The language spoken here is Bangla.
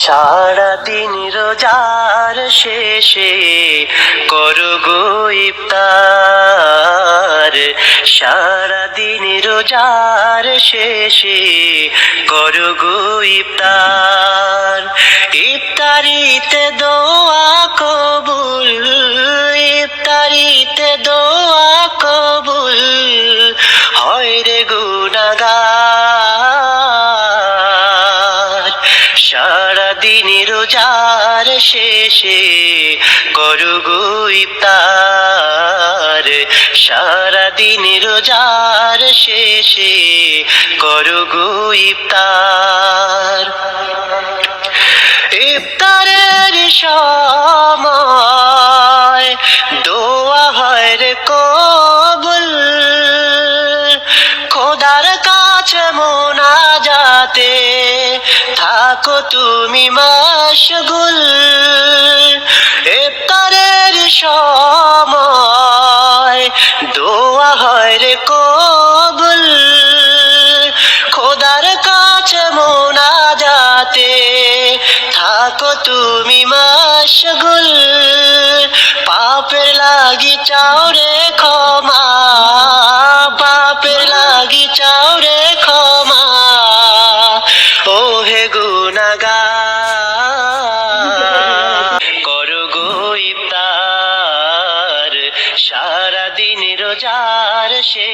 সারাদিন রোজার শেষে করো গো ইফতার। সারাদিন রোজার শেষে করো গো ইফতার। ইফতারিতে দোয়া কবুল, ইফতারিতে দোয়া কবুল হয় রে গুনাহগার। সারাদিন রোজার শেষে করো গো ইফতার। সারাদিন রোজার শেষে করো গো ইফতার। ইফতারের সময় দোয়া হয় রে কবুল, খোদার কাছে মোনাজাতে থাকো তুমি মাশগুল। ইফতারের সময় দোয়া হয় রে কবুল, খোদার কাছে মোনাজাতে থাকো তুমি মাশগুল। পাপের লাগি চাও রে ক্ষমা, পাপের লাগি চাও রে ক্ষমা ও হে গুনাহগার। করো গো ইফতার। সারাদিন রোজার শেষে